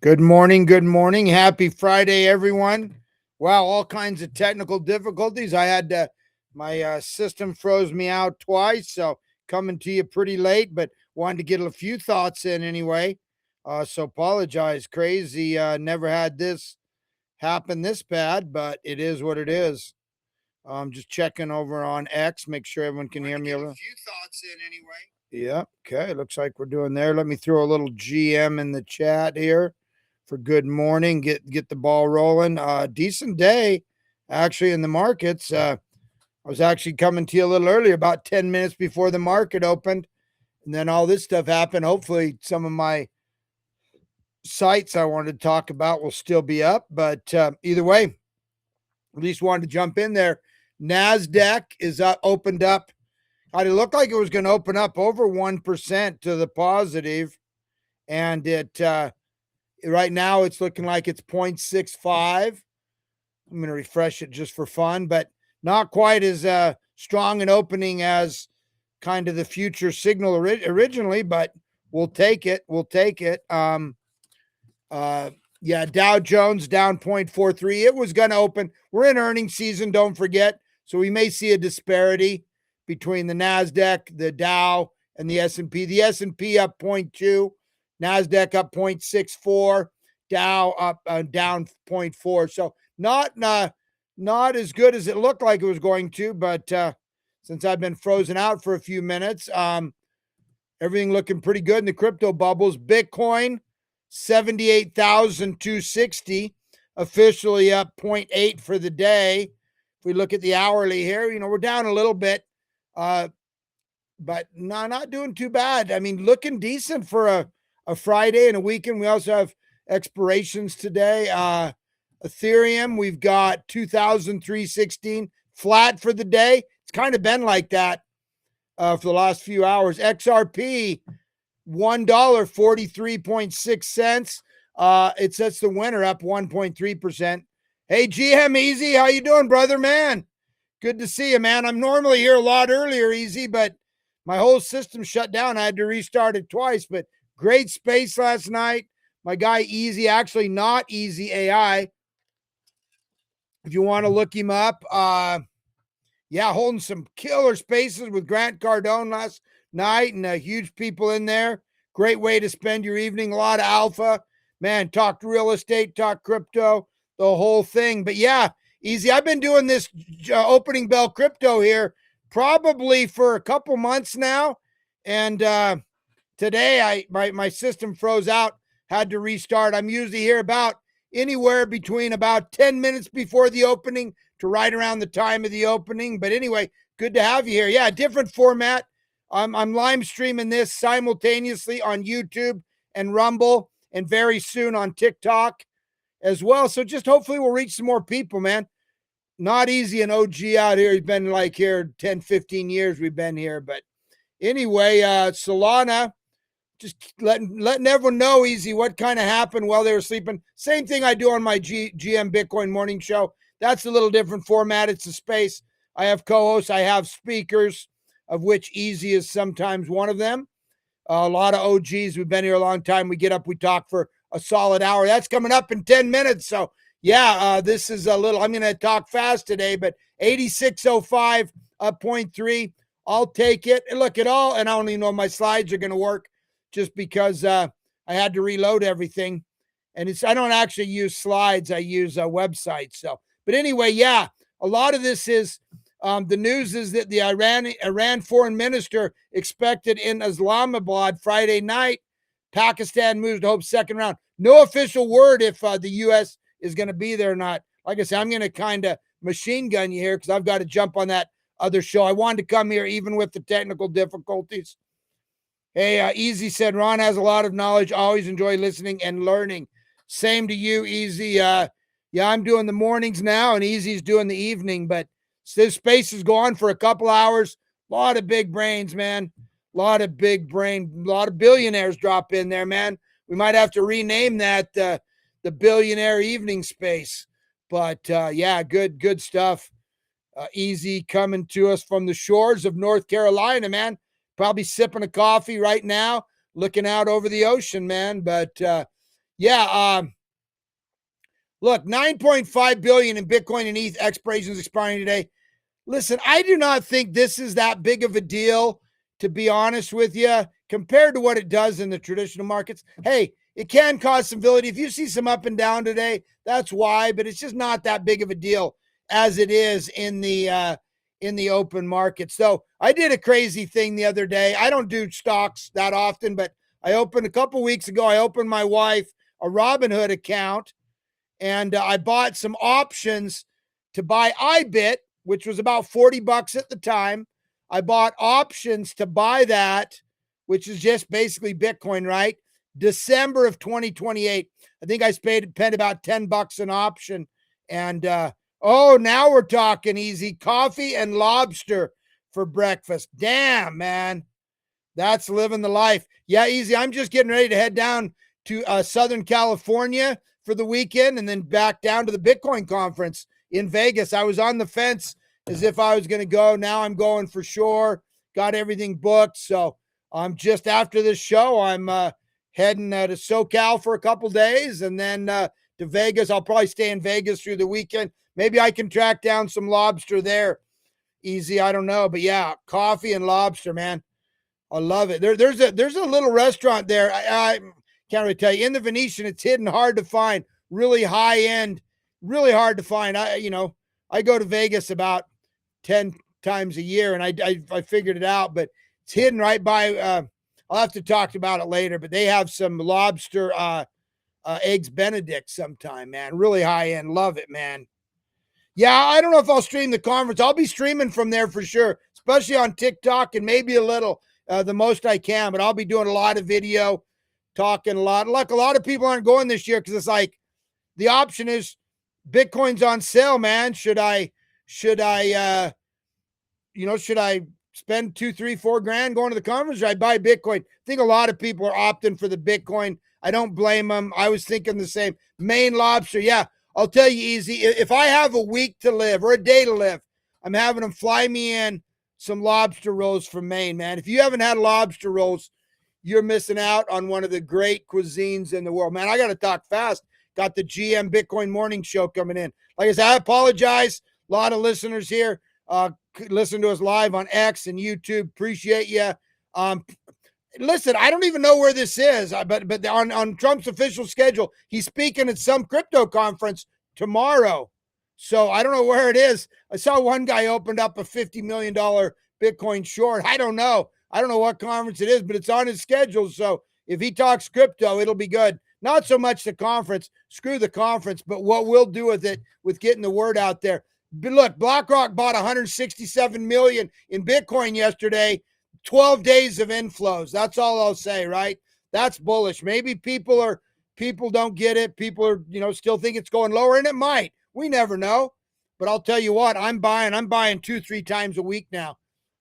Good morning. Good morning. Happy Friday, everyone. Wow, all kinds of technical difficulties. I had my system froze me out twice, so coming to you pretty late, but wanted to get a few thoughts in anyway. So apologize. Crazy. Never had this happen this bad, but it is what it is. Just checking over on X, make sure everyone can hear me. A few thoughts in anyway. Yeah. Okay. Looks like we're doing there. Let me throw a little GM in the chat here for good morning. Get the ball rolling. Decent day, actually, in the markets. I was actually coming to you a little earlier, about 10 minutes before the market opened, and then all this stuff happened. Hopefully, some of my sites I wanted to talk about will still be up, but either way, at least wanted to jump in there. NASDAQ is opened up. It looked like it was going to open up over 1% to the positive, and it right now it's looking like it's 0.65. I'm going to refresh it just for fun, but not quite as strong an opening as kind of the future signal originally, but we'll take it. We'll take it. Yeah, Dow Jones down 0.43. It was going to open. We're in earnings season, don't forget. So we may see a disparity between the NASDAQ, the Dow, and the S&P. The S&P up 0.2, NASDAQ up 0.64, Dow up down 0.4. So not as good as it looked like it was going to, but since I've been frozen out for a few minutes, everything looking pretty good in the crypto bubbles. Bitcoin 78,260, officially up 0.8 for the day. If we look at the hourly here, we're down a little bit, but no, not doing too bad. I mean, looking decent for a Friday and a weekend. We also have expirations today. Ethereum, we've got 2,316, flat for the day. It's kind of been like that for the last few hours. XRP, $1.43.6. It sets the winner up 1.3%. Hey, GM Easy, how you doing, brother, man? Good to see you, man. I'm normally here a lot earlier, Easy, but my whole system shut down. I had to restart it twice, but great space last night. My guy Easy, actually not Easy AI. If you want to look him up, holding some killer spaces with Grant Cardone last night and huge people in there. Great way to spend your evening. A lot of alpha. Man, talked real estate, talked crypto, the whole thing. But yeah, Easy. I've been doing this opening bell crypto here probably for a couple months now. And today my system froze out, had to restart. I'm usually here about anywhere between about 10 minutes before the opening to right around the time of the opening. But anyway, good to have you here. Yeah, different format. I'm live streaming this simultaneously on YouTube and Rumble, and very soon on TikTok as well. So just hopefully we'll reach some more people, man. Not easy an OG out here. He's been like here 10, 15 years we've been here. But anyway, Solana, just letting everyone know, Easy, what kind of happened while they were sleeping. Same thing I do on my GM Bitcoin morning show. That's a little different format. It's a space. I have co-hosts. I have speakers, of which Easy is sometimes one of them. A lot of OGs. We've been here a long time. We get up, we talk for a solid hour. That's coming up in 10 minutes. So, yeah, this is a little, I'm going to talk fast today, but 86.05, up 0.3. I'll take it. And look at all, and I don't even know if my slides are going to work just because I had to reload everything. And I don't actually use slides. I use websites. So, but anyway, yeah, a lot of this is the news is that the Iran foreign minister expected in Islamabad Friday night. Pakistan moves to hope second round. No official word if the U.S. is going to be there or not. Like I said, I'm going to kind of machine gun you here because I've got to jump on that other show. I wanted to come here even with the technical difficulties. Hey, Easy said, Ron has a lot of knowledge. Always enjoy listening and learning. Same to you, Easy. Yeah, I'm doing the mornings now, and Easy's doing the evening, but this space is going for a couple hours. A lot of big brains, man. A lot of big brain, a lot of billionaires drop in there, man. We might have to rename that the billionaire evening space. But yeah, good stuff. Easy coming to us from the shores of North Carolina, man. Probably sipping a coffee right now, looking out over the ocean, man. But Yeah. Look, 9.5 billion in Bitcoin and ETH expirations expiring today. Listen, I do not think this is that big of a deal, to be honest with you, compared to what it does in the traditional markets. Hey, it can cause some volatility. If you see some up and down today, that's why, but it's just not that big of a deal as it is in the open market. So I did a crazy thing the other day. I don't do stocks that often, but I opened a couple weeks ago, I opened my wife a Robinhood account, and I bought some options to buy iBit, which was about $40 at the time. I bought options to buy that, which is just basically Bitcoin, right? December of 2028. I think I paid about $10 an option. And now we're talking easy. Coffee and lobster for breakfast. Damn, man. That's living the life. Yeah, easy. I'm just getting ready to head down to Southern California for the weekend and then back down to the Bitcoin conference in Vegas. I was on the fence as if I was going to go. Now I'm going for sure. Got everything booked. So I'm just after this show, I'm heading to SoCal for a couple days and then to Vegas. I'll probably stay in Vegas through the weekend. Maybe I can track down some lobster there. Easy. I don't know. But yeah, coffee and lobster, man. I love it. There's a little restaurant there. I can't really tell you. In the Venetian, it's hidden, hard to find. Really high end, really hard to find. I go to Vegas about 10 times a year, and I figured it out. But it's hidden right by. I'll have to talk about it later. But they have some lobster eggs Benedict sometime, man. Really high end. Love it, man. Yeah, I don't know if I'll stream the conference. I'll be streaming from there for sure, especially on TikTok and maybe a little. The most I can, but I'll be doing a lot of video, talking a lot. Look, a lot of people aren't going this year because it's like the option is Bitcoin's on sale, man. Should I spend 2, 3, 4 grand going to the conference, or I buy Bitcoin? I think a lot of people are opting for the Bitcoin. I don't blame them. I was thinking the same. Maine lobster, yeah. I'll tell you easy. If I have a week to live or a day to live, I'm having them fly me in some lobster rolls from Maine, man. If you haven't had lobster rolls, you're missing out on one of the great cuisines in the world, man. I got to talk fast. Got the GM Bitcoin Morning Show coming in. Like I said, I apologize. A lot of listeners here listen to us live on X and YouTube. Appreciate you. Listen, I don't even know where this is, but on Trump's official schedule, he's speaking at some crypto conference tomorrow. So I don't know where it is. I saw one guy opened up a $50 million Bitcoin short. I don't know. I don't know what conference it is, but it's on his schedule. So if he talks crypto, it'll be good. Not so much the conference. Screw the conference, but what we'll do with it, with getting the word out there. But look, BlackRock bought 167 million in Bitcoin yesterday. 12 days of inflows. That's all I'll say, right? That's bullish. Maybe people don't get it. People are, still think it's going lower, and it might. We never know. But I'll tell you what, I'm buying 2, 3 times a week now.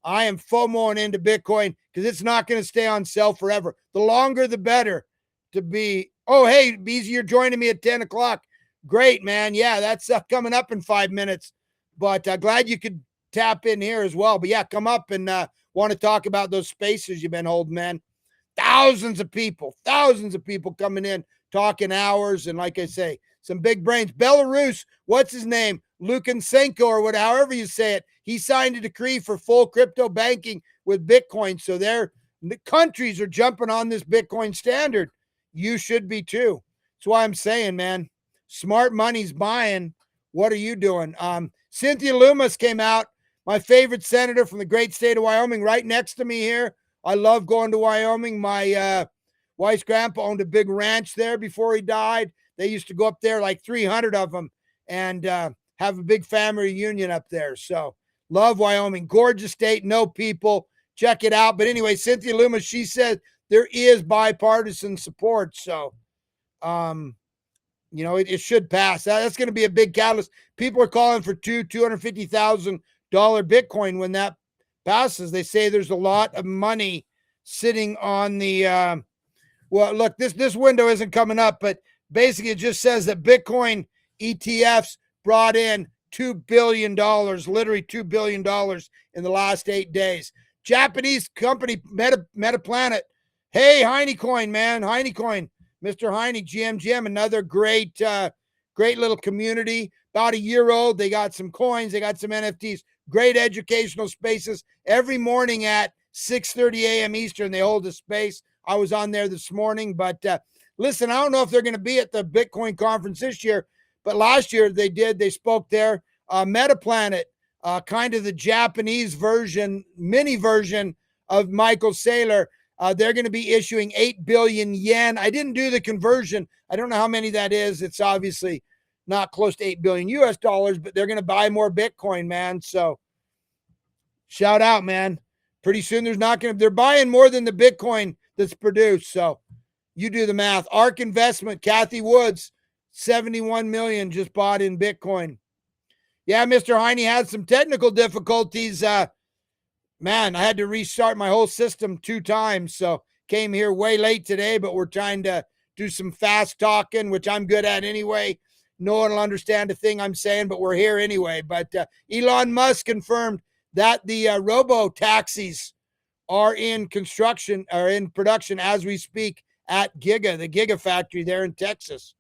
I am FOMOing into Bitcoin because it's not going to stay on sale forever. The longer, the better to be. Oh, hey, Beezy, you're joining me at 10 o'clock. Great, man. Yeah, that's coming up in 5 minutes. But glad you could tap in here as well. But yeah, come up and want to talk about those spaces you've been holding, man. Thousands of people coming in, talking hours. And like I say, some big brains. Belarus, what's his name? Lukashenko or whatever, however you say it. He signed a decree for full crypto banking with Bitcoin. So the countries are jumping on this Bitcoin standard. You should be too. That's why I'm saying, man, smart money's buying. What are you doing? Cynthia Loomis came out, my favorite senator from the great state of Wyoming, right next to me here. I love going to Wyoming. My wife's grandpa owned a big ranch there before he died. They used to go up there, like 300 of them, and have a big family reunion up there. So love Wyoming. Gorgeous state, no people. Check it out. But anyway, Cynthia Loomis, she said there is bipartisan support. So, it should pass. That's going to be a big catalyst. People are calling for $250,000 Bitcoin when that passes. They say there's a lot of money sitting on the look, this window isn't coming up, but basically it just says that Bitcoin ETFs brought in $2 billion, literally $2 billion in the last 8 days. Japanese company Metaplanet. Hey, Heinecoin, man. Mr. Heine, GM, another great little community. About a year old. They got some coins. They got some NFTs. Great educational spaces. Every morning at 6:30 a.m. Eastern, they hold a space. I was on there this morning. But listen, I don't know if they're going to be at the Bitcoin conference this year, but last year they did. They spoke there. Metaplanet, kind of the Japanese version, mini version of Michael Saylor. They're going to be issuing 8 billion yen. I didn't do the conversion. I don't know how many that is. It's obviously not close to 8 billion US dollars, but they're going to buy more Bitcoin, man. So shout out, man. Pretty soon they're buying more than the Bitcoin that's produced. So you do the math. ARK Investment, Kathy Woods, 71 million just bought in Bitcoin. Yeah, Mr. Heine had some technical difficulties. Man, I had to restart my whole system 2 times. So came here way late today, but we're trying to do some fast talking, which I'm good at anyway. No one will understand a thing I'm saying, but we're here anyway. But Elon Musk confirmed that the robo taxis are in construction or in production as we speak at the Gigafactory there in Texas.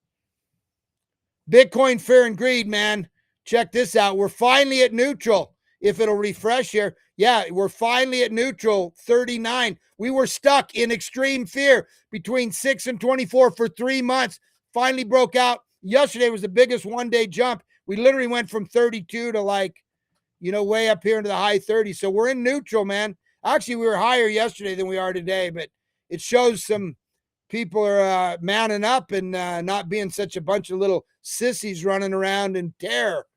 Bitcoin fear and greed, man. Check this out. We're finally at neutral. If it'll refresh here. Yeah, we're finally at neutral, 39. We were stuck in extreme fear between 6 and 24 for 3 months. Finally broke out. Yesterday was the biggest one-day jump. We literally went from 32 to way up here into the high 30s. So we're in neutral, man. Actually, we were higher yesterday than we are today, but it shows some people are manning up and not being such a bunch of little sissies running around in terror.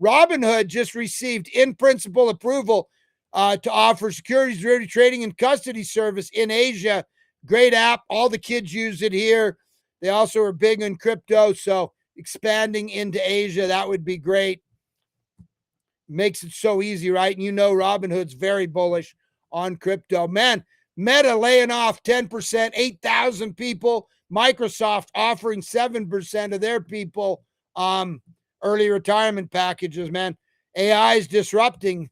Robinhood just received in-principle approval to offer securities derivative trading and custody service in Asia. Great app. All the kids use it here. They also are big in crypto, so expanding into Asia, that would be great. Makes it so easy, right? And Robinhood's very bullish on crypto. Man, Meta laying off 10%, 8,000 people. Microsoft offering 7% of their people early retirement packages, man. AI is disrupting.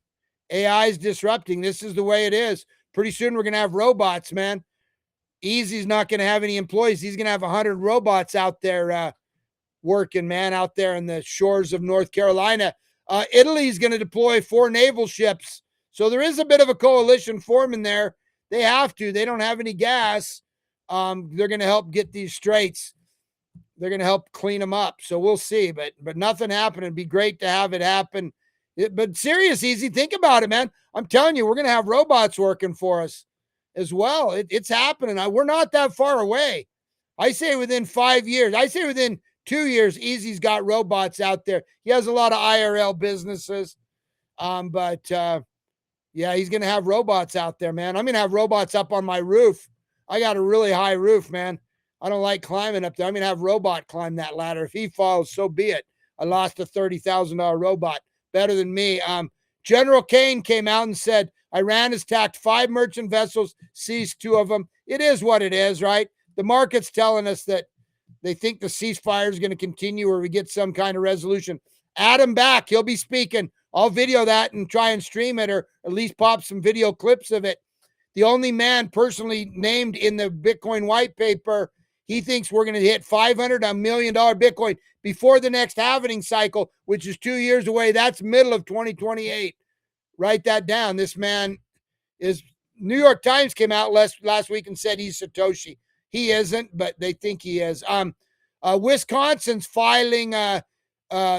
This is the way it is. Pretty soon we're going to have robots, man. Easy's not going to have any employees. He's going to have 100 robots out there working, man, out there in the shores of North Carolina. Italy's going to deploy 4 naval ships. So there is a bit of a coalition forming there. They have to. They don't have any gas. They're going to help get these straits. They're going to help clean them up. So we'll see. But nothing happened. It'd be great to have it happen. But serious, Easy, think about it, man. I'm telling you, we're going to have robots working for us as well. It's happening. We're not that far away. I say within 5 years. I say within 2 years, Easy's got robots out there. He has a lot of IRL businesses. Yeah, he's going to have robots out there, man. I'm going to have robots up on my roof. I got a really high roof, man. I don't like climbing up there. I'm going to have robot climb that ladder. If he falls, so be it. I lost a $30,000 robot. Better than me. General Kane came out and said, Iran has attacked 5 merchant vessels, seized 2 of them. It is what it is, right? The market's telling us that they think the ceasefire is going to continue or we get some kind of resolution. Add him back. He'll be speaking. I'll video that and try and stream it or at least pop some video clips of it. The only man personally named in the Bitcoin white paper, he thinks we're going to hit $500 $1 million Bitcoin before the next halving cycle, which is 2 years away. That's middle of 2028. Write that down. This man is, New York Times came out last week and said he's Satoshi. He isn't, but they think he is. Wisconsin's filing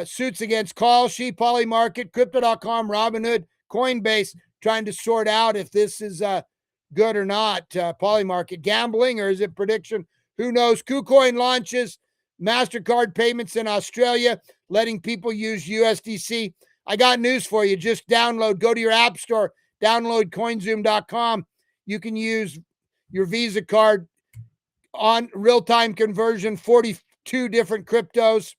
suits against Kalshi, Polymarket, Crypto.com, Robinhood, Coinbase, trying to sort out if this is good or not. Polymarket gambling, or is it prediction? Who knows? KuCoin launches MasterCard payments in Australia, letting people use USDC. I got news for you. Just go to your app store, download coinzoom.com. You can use your Visa card on real-time conversion, 42 different cryptos.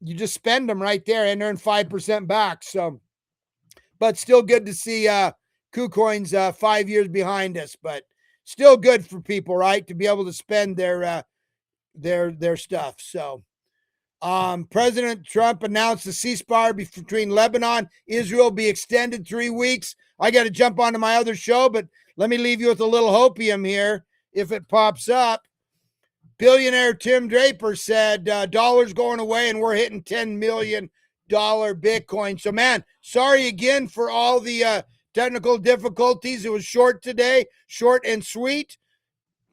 You just spend them right there and earn 5% back. So, but still good to see KuCoin's 5 years behind us, but still good for people, right, to be able to spend their stuff. So, President Trump announced the ceasefire between Lebanon, Israel be extended 3 weeks. I got to jump onto my other show, but let me leave you with a little hopium here if it pops up. Billionaire Tim Draper said dollars going away and we're hitting $10 million Bitcoin. So, man, sorry again for all the technical difficulties. It was short today, short and sweet.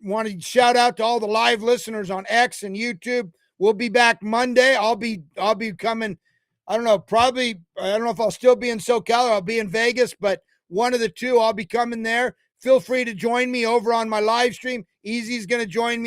Want to shout out to all the live listeners on X and YouTube. We'll be back Monday. I'll be coming. I don't know. Probably. I don't know if I'll still be in SoCal or I'll be in Vegas, but one of the two, I'll be coming there. Feel free to join me over on my live stream. Easy's going to join me